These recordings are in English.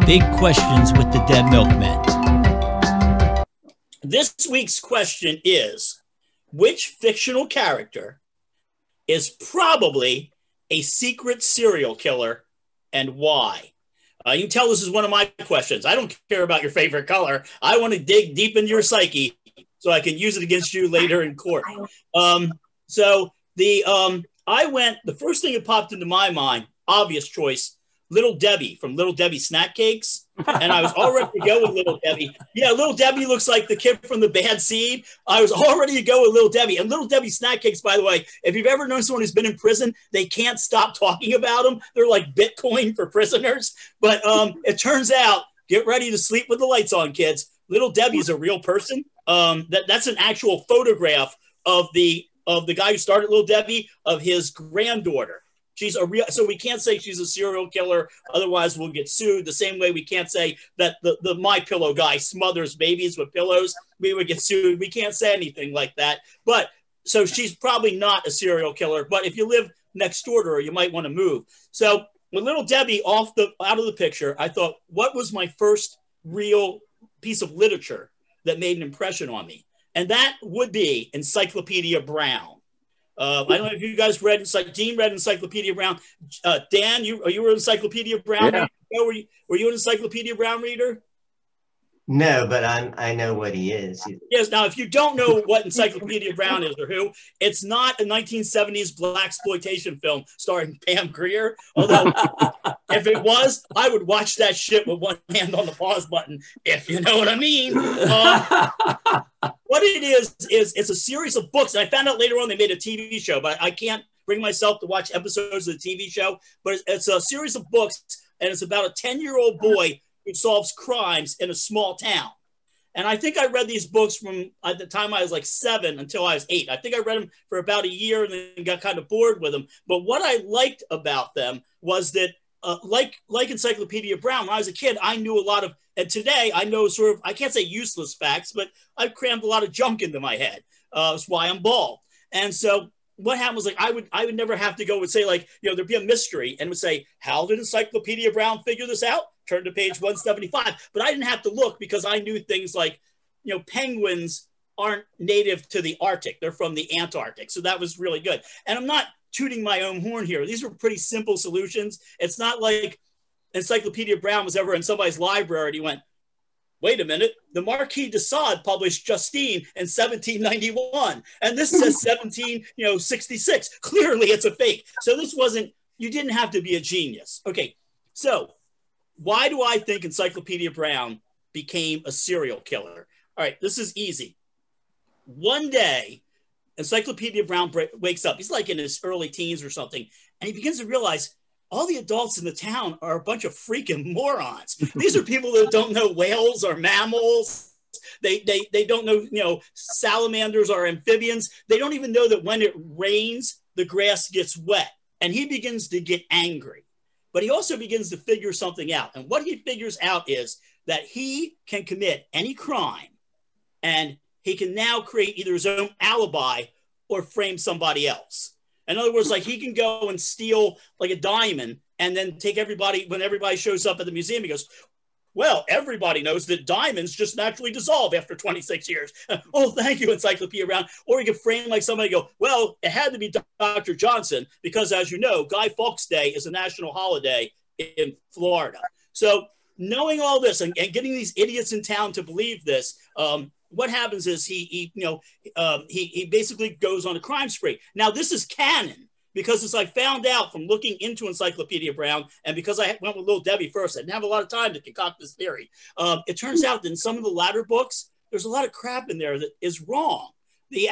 Big questions with the Dead Milkmen. This week's question is, which fictional character is probably a secret serial killer and why? You can tell this is one of my questions. I don't care about your favorite color. I want to dig deep into your psyche so I can use it against you later in court. The first thing that popped into my mind, obvious choice, Little Debbie from Little Debbie Snack Cakes. And I was all ready to go with Little Debbie. Yeah, Little Debbie looks like the kid from the Bad Seed. I was all ready to go with Little Debbie. And Little Debbie Snack Cakes, by the way, if you've ever known someone who's been in prison, they can't stop talking about them. They're like Bitcoin for prisoners. But it turns out, get ready to sleep with the lights on, kids. Little Debbie is a real person. That's an actual photograph of the guy who started Little Debbie, of his granddaughter. She's a real, so we can't say she's a serial killer. Otherwise, we'll get sued. The same way we can't say that the My Pillow guy smothers babies with pillows. We would get sued. We can't say anything like that. But so she's probably not a serial killer. But if you live next door to her, you might want to move. So with Little Debbie out of the picture, I thought, what was my first real piece of literature that made an impression on me? And that would be Encyclopedia Brown. I don't know if you guys read Dean read Encyclopedia Brown. Dan, you were an Encyclopedia Brown reader? Were you an Encyclopedia Brown reader? No, but I know what he is. Yes. Now, if you don't know what Encyclopedia Brown is or who, it's not a 1970s blaxploitation film starring Pam Grier. Although, if it was, I would watch that shit with one hand on the pause button, if you know what I mean. What it is it's a series of books. And I found out later on they made a TV show, but I can't bring myself to watch episodes of the TV show. But it's a series of books, and it's about a 10-year-old boy who solves crimes in a small town. And I think I read these books from at the time I was like 7 until I was 8. I think I read them for about a year and then got kind of bored with them. But what I liked about them was that, like Encyclopedia Brown, when I was a kid, I knew a lot of, and today I know sort of, I can't say useless facts, but I've crammed a lot of junk into my head. That's why I'm bald. And so what happened was, like, I would never have to go and say, like, there'd be a mystery and would say, how did Encyclopedia Brown figure this out? Turn to page 175. But I didn't have to look because I knew things like, penguins aren't native to the Arctic. They're from the Antarctic. So that was really good. And I'm not tooting my own horn here. These were pretty simple solutions. It's not like Encyclopedia Brown was ever in somebody's library and he went, wait a minute, the Marquis de Sade published Justine in 1791, and this says 1766. Clearly it's a fake. So this wasn't, you didn't have to be a genius. Okay, so why do I think Encyclopedia Brown became a serial killer? All right, this is easy. One day, Encyclopedia Brown wakes up. He's like in his early teens or something, and he begins to realize all the adults in the town are a bunch of freaking morons. These are people that don't know whales or mammals. They don't know, salamanders or amphibians. They don't even know that when it rains, the grass gets wet. And he begins to get angry. But he also begins to figure something out. And what he figures out is that he can commit any crime, and he can now create either his own alibi or frame somebody else. In other words, like, he can go and steal like a diamond and then take everybody, when everybody shows up at the museum, he goes, well, everybody knows that diamonds just naturally dissolve after 26 years. Oh, thank you, Encyclopedia Brown. Or he could frame like somebody go, well, it had to be Dr. Johnson because, as you know, Guy Fawkes Day is a national holiday in Florida. So knowing all this and getting these idiots in town to believe this, what happens is he basically goes on a crime spree. Now, this is canon because, as I found out from looking into Encyclopedia Brown, and because I went with Little Debbie first, I didn't have a lot of time to concoct this theory. It turns out that in some of the latter books, there's a lot of crap in there that is wrong. He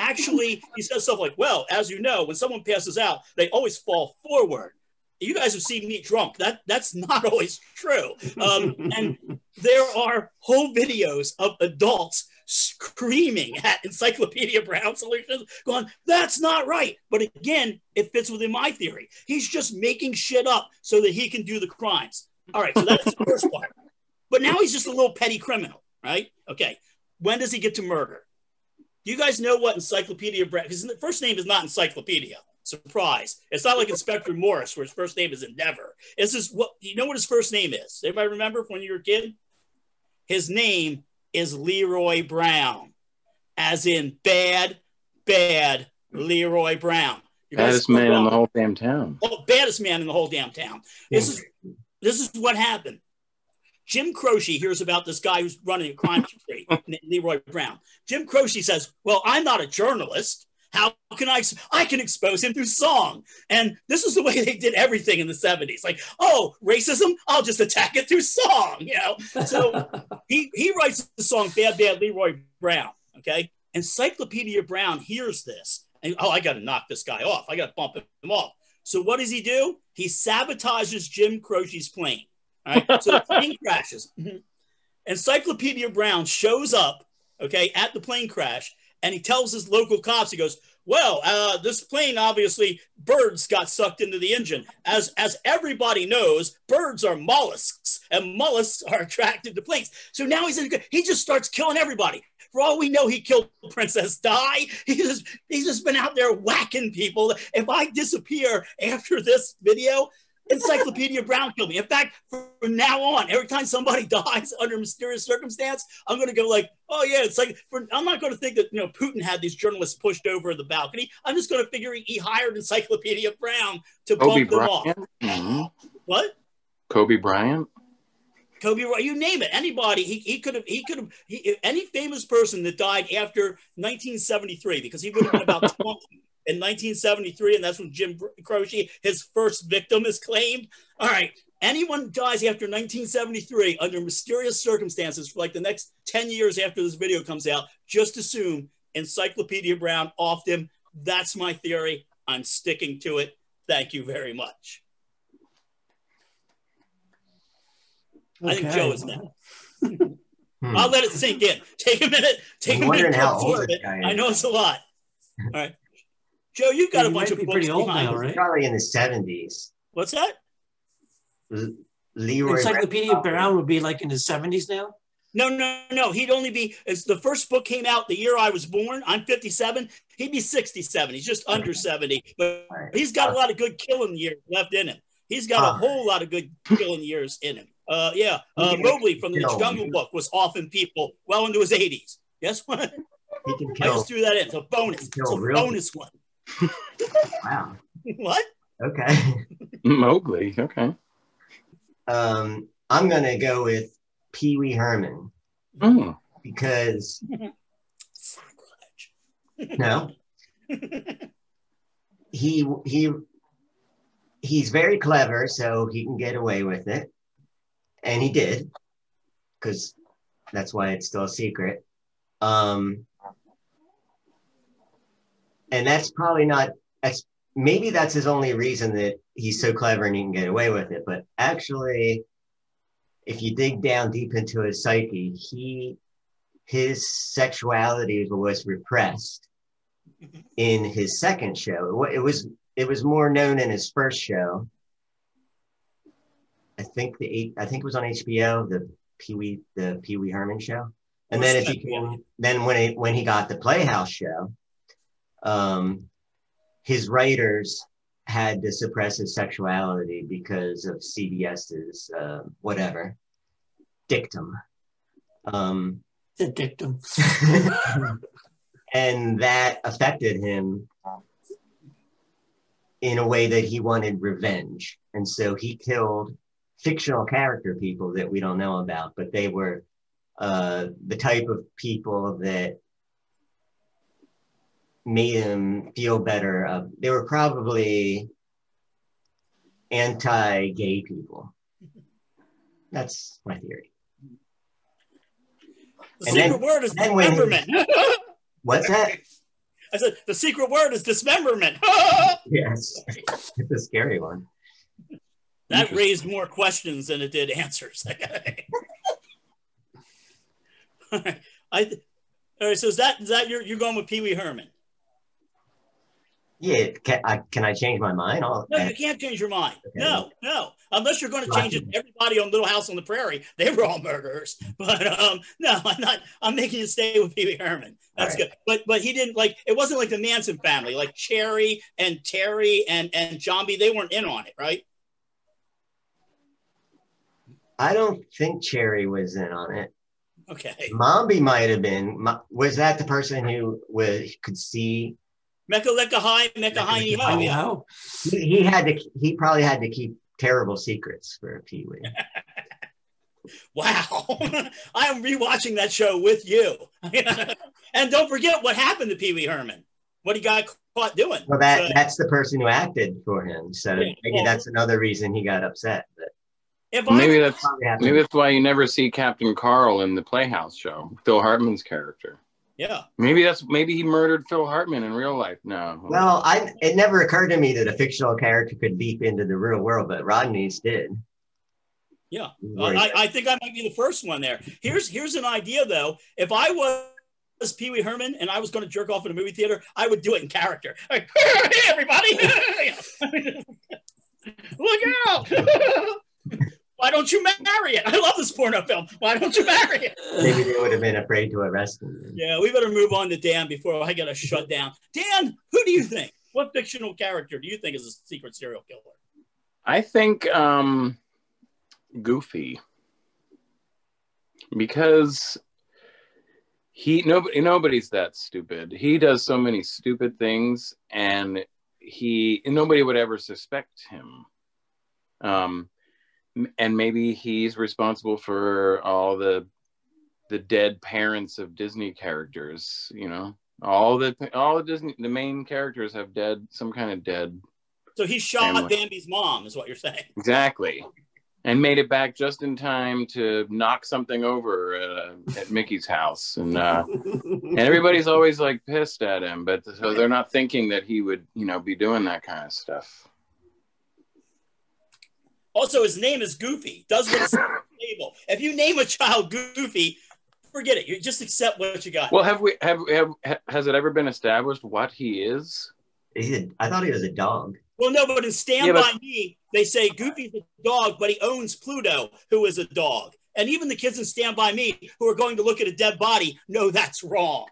says stuff like, well, as you know, when someone passes out, they always fall forward. You guys have seen me drunk. That's not always true. And there are whole videos of adults screaming at Encyclopedia Brown solutions, going, that's not right. But again, it fits within my theory. He's just making shit up so that he can do the crimes. All right, so that's the first part. But now he's just a little petty criminal, right? Okay, when does he get to murder? Do you guys know what Encyclopedia Brown, his first name is not Encyclopedia. Surprise. It's not like Inspector Morse, where his first name is Endeavor. This is what, you know what his first name is? Everybody remember from when you were a kid? His name is Leroy Brown, as in bad Leroy Brown. Baddest man in the whole damn town. Oh, baddest man in the whole damn town. This is what happened. Jim Croce hears about this guy who's running a crime spree, Leroy Brown. Jim Croce says, well, I'm not a journalist. How can I can expose him through song. And this is the way they did everything in the 70s. Like, oh, racism, I'll just attack it through song, you know? So he writes the song Bad Leroy Brown, okay? Encyclopedia Brown hears this. And, oh, I got to knock this guy off. I got to bump him off. So what does he do? He sabotages Jim Croce's plane. All right, so the plane crashes. Encyclopedia Brown shows up, okay, at the plane crash, and he tells his local cops, he goes, well, this plane, obviously, birds got sucked into the engine. As everybody knows, birds are mollusks, and mollusks are attracted to planes. So now he just starts killing everybody. For all we know, he killed Princess Di. He's just been out there whacking people. If I disappear after this video, Encyclopedia Brown killed me. In fact, from now on, every time somebody dies under mysterious circumstance, I'm going to go like, oh yeah, it's like, I'm not going to think that, you know, Putin had these journalists pushed over the balcony. I'm just going to figure he hired Encyclopedia Brown to bump them off. Mm-hmm. What? Kobe Bryant? Kobe, you name it. Anybody, he could have, any famous person that died after 1973, because he would have been about 20 in 1973, and that's when Jim Croce, his first victim, is claimed. All right, anyone dies after 1973 under mysterious circumstances for like the next 10 years after this video comes out, just assume Encyclopedia Brown offed him. That's my theory. I'm sticking to it. Thank you very much. Okay. I think Joe is now. I'll let it sink in. Take a minute. Take a minute to absorb it. I know it's a lot. All right. Joe, you've got a bunch of books pretty old now, right? Probably in the 70s. What's that? Leroy Encyclopedia Brown would be like in his 70s now? No. He'd only be, as the first book came out the year I was born, I'm 57, he'd be 67. He's just under 70. But he's got a lot of good killing years left in him. He's got a whole lot of good killing years in him. Mowgli from the Jungle Book was offing people well into his 80s. Guess what? I just threw that in. It's a bonus. It's a bonus one. Wow. What? Okay. Mowgli. Okay. I'm gonna go with Wee Herman because no, he's very clever, so he can get away with it, and he did, because that's why it's still a secret. And that's probably not, maybe that's his only reason that he's so clever and he can get away with it. But actually, if you dig down deep into his psyche, his sexuality was repressed in his second show. It was more known in his first show. I think it was on HBO, the Pee Wee Herman show. And then when he got the Playhouse show, his writers had to suppress his sexuality because of CBS's dictum. The dictum. And that affected him in a way that he wanted revenge. And so he killed fictional character people that we don't know about, but they were the type of people that made him feel better. They were probably anti-gay people. That's my theory. The secret word is dismemberment. What's that? I said the secret word is dismemberment. Yes, it's a scary one. That raised more questions than it did answers. All right. All right. So is that you're going with Pee Wee Herman? Yeah, can I change my mind? No, you can't change your mind. Okay. No. Unless you're going to change it to everybody on Little House on the Prairie. They were all murderers. But no, I'm not. I'm making you stay with Pee Wee Herman. That's good. But he didn't like. It wasn't like the Manson family, like Cherry and Terry and Jambi. They weren't in on it, right? I don't think Cherry was in on it. Okay. Mombi might have been. Was that the person who could see? Mecca Lecca High, Mecca High. Yeah. He probably had to keep terrible secrets for Pee Wee. Wow. I am rewatching that show with you. And don't forget what happened to Pee Wee Herman. What he got caught doing. Well, that's the person who acted for him. So maybe that's another reason he got upset. But maybe that's why you never see Captain Carl in the Playhouse show, Phil Hartman's character. Yeah. Maybe he murdered Phil Hartman in real life. No. Well, it never occurred to me that a fictional character could leap into the real world, but Rodney's did. Yeah. I think I might be the first one there. Here's an idea though. If I was Pee Wee Herman and I was going to jerk off in a movie theater, I would do it in character. Like, hey everybody. Look out. Why don't you marry it? I love this porno film. Why don't you marry it? Maybe they would have been afraid to arrest him. Yeah, we better move on to Dan before I get a shut down. Dan, who do you think? What fictional character do you think is a secret serial killer? I think Goofy. Because nobody's that stupid. He does so many stupid things, and nobody would ever suspect him. And maybe he's responsible for all the dead parents of Disney characters. You know, all the Disney, the main characters have some kind of dead. So he shot family. Bambi's mom, is what you're saying. Exactly, and made it back just in time to knock something over at Mickey's house, and everybody's always like pissed at him, but so they're not thinking that he would, be doing that kind of stuff. Also, his name is Goofy. Does what's stable. If you name a child Goofy, forget it. You just accept what you got. Well, has it ever been established what he is? I thought he was a dog. Well, no, but in Stand By Me, they say Goofy's a dog, but he owns Pluto, who is a dog. And even the kids in Stand By Me who are going to look at a dead body know that's wrong.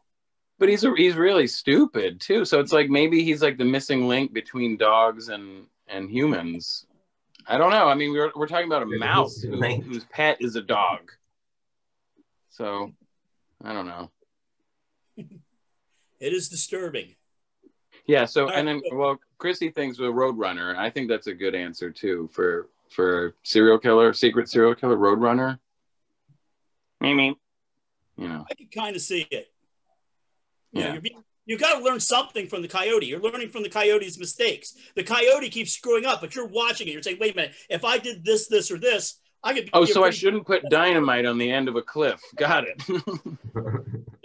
But he's really stupid too. So it's like maybe he's like the missing link between dogs and humans. I don't know. I mean, we're talking about a mouse whose pet is a dog. So, I don't know. It is disturbing. Yeah. So, and then, Chrissy thinks a Roadrunner. I think that's a good answer too for serial killer, secret serial killer, Roadrunner. Maybe. I can kind of see it. Yeah. You got to learn something from the coyote. You're learning from the coyote's mistakes. The coyote keeps screwing up, but you're watching it. You're saying, wait a minute, if I did this, this, or this, I could be. Oh, so I shouldn't put dynamite on the end of a cliff. Got it.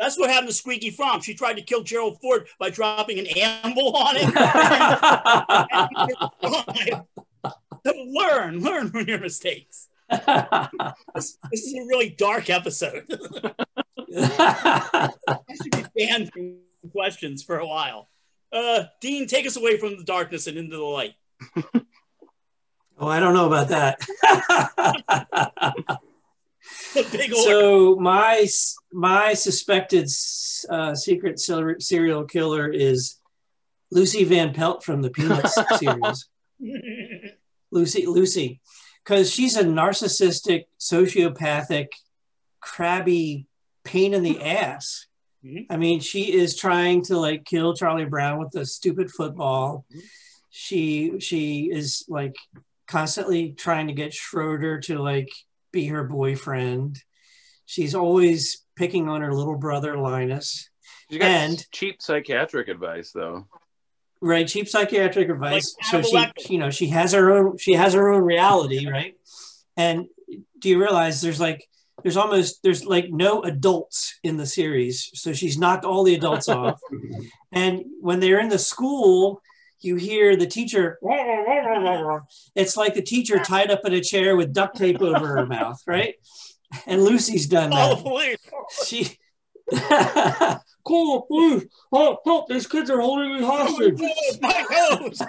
That's what happened to Squeaky Fromm. She tried to kill Gerald Ford by dropping an amble on it. Learn from your mistakes. This is a really dark episode. I should be banned from questions for a while. Dean, take us away from the darkness and into the light. Oh, I don't know about that. Big order. So my suspected secret serial killer is Lucy Van Pelt from the Peanuts series. Lucy, because she's a narcissistic, sociopathic, crabby pain in the ass. I mean, she is trying to kill Charlie Brown with the stupid football. She is constantly trying to get Schroeder to be her boyfriend. She's always picking on her little brother Linus. She got cheap psychiatric advice though. Right, cheap psychiatric advice. So she has her own reality, right? And do you realize there's no adults in the series. So she's knocked all the adults off. And when they're in the school, you hear the teacher, it's like the teacher tied up in a chair with duct tape over her mouth, right? And Lucy's done that. Call the police. Help, these kids are holding me hostage. My hose.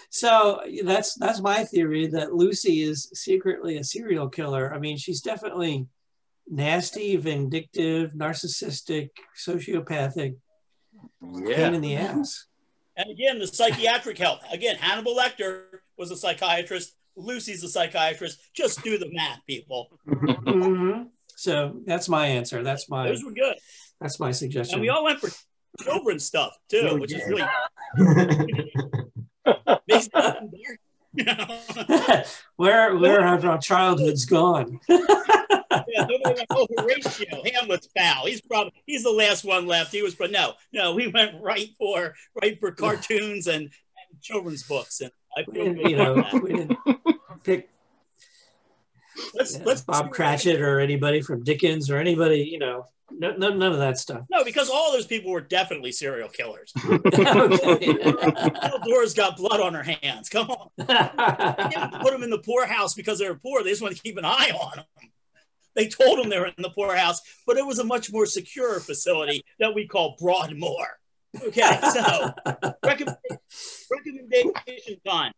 So that's my theory, that Lucy is secretly a serial killer. I mean, she's definitely nasty, vindictive, narcissistic, sociopathic, pain in the ass. And again, the psychiatric help. Again, Hannibal Lecter was a psychiatrist. Lucy's a psychiatrist. Just do the math, people. Mm-hmm. So that's my answer. Those were good. That's my suggestion. And we all went for children's stuff too, which is really makes it even dark. Where have our childhoods gone? Yeah, Horatio, Hamlet's pal. He's the last one left. He was, but no, we went right for cartoons and children's books, and I feel we didn't pick Bob Cratchit or anybody from Dickens or anybody, none of that stuff. No, because all those people were definitely serial killers. Okay. Dora's got blood on her hands. Come on. They didn't put them in the poorhouse because they were poor. They just wanted to keep an eye on them. They told them they were in the poorhouse, but it was a much more secure facility that we call Broadmoor. Okay, so recommendation time.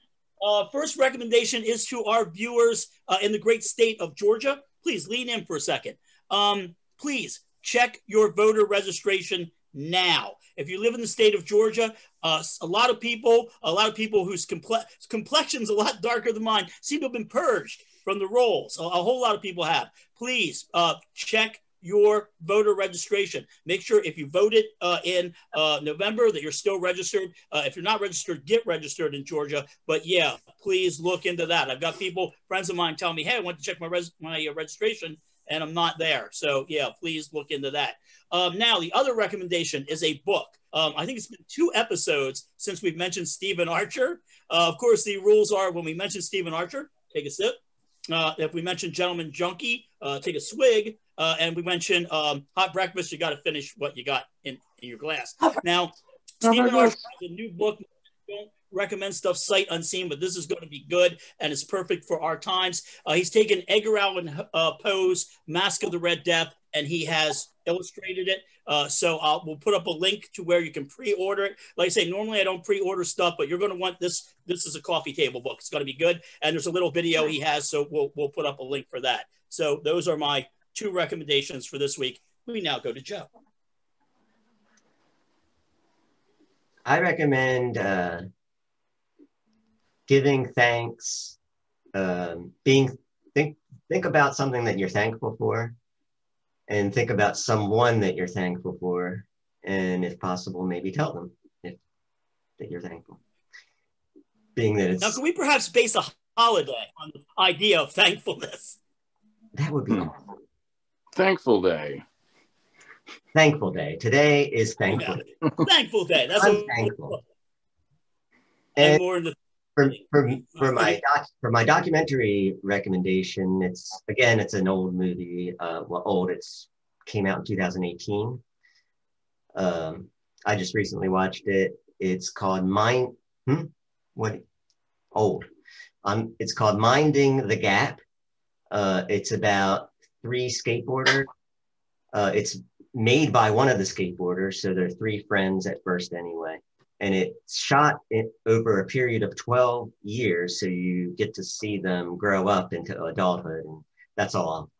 First recommendation is to our viewers in the great state of Georgia. Please lean in for a second. Please check your voter registration now. If you live in the state of Georgia, a lot of people whose complexion's a lot darker than mine seem to have been purged from the rolls. A whole lot of people have. Please check your voter registration. Make sure if you voted in November that you're still registered. If you're not registered, get registered in Georgia. But yeah, please look into that. I've got friends of mine telling me, hey, I went to check my registration and I'm not there. So yeah, please look into that. Now, the other recommendation is a book. I think it's been 2 episodes since we've mentioned Stephen Archer. Of course, the rules are when we mention Stephen Archer, take a sip. If we mention Gentleman Junkie, take a swig. And we mention Hot Breakfast, you got to finish what you got in your glass. Now, Stephen Archer has a new book. Don't recommend stuff sight unseen, but this is going to be good and it's perfect for our times. He's taken Edgar Allan Poe's Masque of the Red Death and he has illustrated it. So we'll put up a link to where you can pre-order it. Like I say, normally I don't pre-order stuff, but you're going to want this. This is a coffee table book. It's going to be good. And there's a little video he has, so we'll put up a link for that. So those are my 2 recommendations for this week. We now go to Joe. I recommend giving thanks, think about something that you're thankful for, and think about someone that you're thankful for, and if possible, maybe tell them that you're thankful. Being that it's now, can we perhaps base a holiday on the idea of thankfulness? That would be cool. Thankful Day. Thankful Day. Today is Thankful Day. Thankful Day. That's I'm thankful. And more in the for my documentary recommendation, it's an old movie. It's came out in 2018. I just recently watched it. It's called It's called Minding the Gap. It's about 3 skateboarders. It's made by one of the skateboarders, so they're 3 friends at first anyway. And it's shot over a period of 12 years, so you get to see them grow up into adulthood. And that's all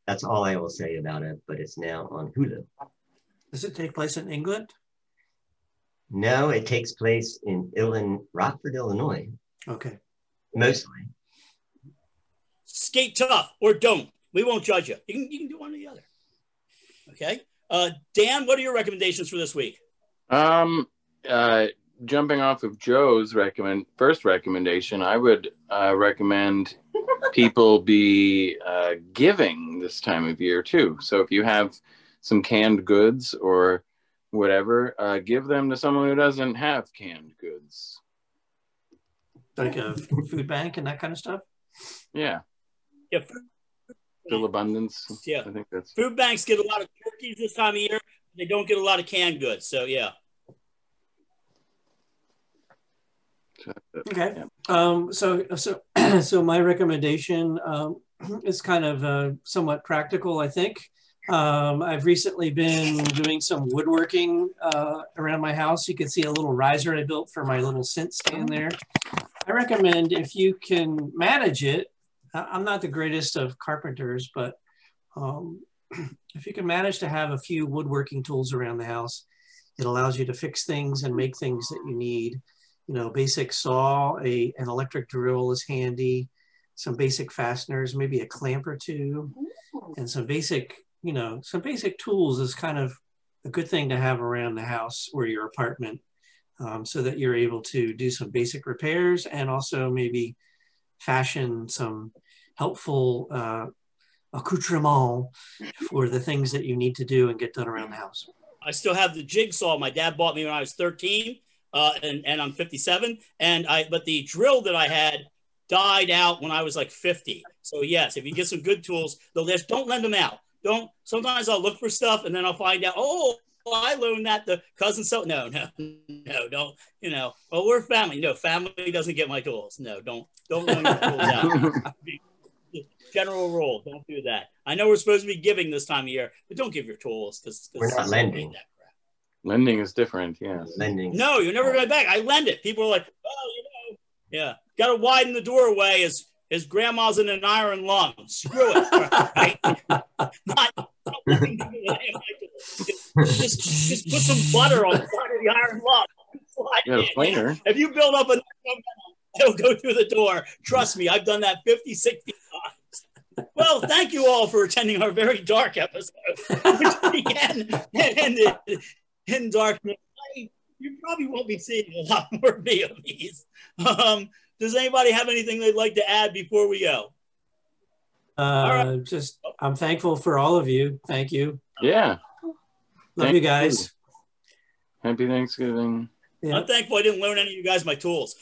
I will say about it. But it's now on Hulu. Does it take place in England? No, it takes place in Rockford, Illinois. Okay. Mostly. Skate tough or don't. We won't judge you. You can do one or the other. Okay. Dan, what are your recommendations for this week? Jumping off of Joe's first recommendation, I would recommend people be giving this time of year too. So if you have some canned goods or whatever, give them to someone who doesn't have canned goods. Like a food bank and that kind of stuff? Yeah. Yeah. Still abundance. Yeah. I think that's food banks get a lot of turkeys this time of year. They don't get a lot of canned goods. So yeah. Okay. So my recommendation is kind of somewhat practical, I think. I've recently been doing some woodworking around my house. You can see a little riser I built for my little scent stand there. I recommend, if you can manage it, I'm not the greatest of carpenters, but if you can manage to have a few woodworking tools around the house, it allows you to fix things and make things that you need. You know, basic saw, an electric drill is handy, some basic fasteners, maybe a clamp or two, and some basic, you know, some basic tools is kind of a good thing to have around the house or your apartment, so that you're able to do some basic repairs and also maybe fashion some helpful accoutrement for the things that you need to do and get done around the house. I still have the jigsaw my dad bought me when I was 13, and I'm 57. But the drill that I had died out when I was like 50. So yes, if you get some good tools, though, don't lend them out. Sometimes I'll look for stuff and then I'll find out, oh, I loaned that to cousin. So no, don't, you know, well, we're family. No, family doesn't get my tools. No, don't loan your tools out. General rule, don't do that. I know we're supposed to be giving this time of year, but don't give your tools because we're not lending. That crap. Lending is different, yes. Lending. No, you're never going back. I lend it. People are like, oh, you know, yeah, got to widen the doorway. His grandma's in an iron lung. Screw it. Right? Not just put some butter on the side of the iron lung. You got a planer. If you build up it'll go through the door. Trust me, I've done that 50, 60 times. Well, thank you all for attending our very dark episode, which began in darkness. You probably won't be seeing a lot more of me of these. Does anybody have anything they'd like to add before we go? Right. Just, I'm thankful for all of you. Thank you. Yeah. Love you guys. Happy Thanksgiving. Yeah. I'm thankful I didn't loan any of you guys my tools.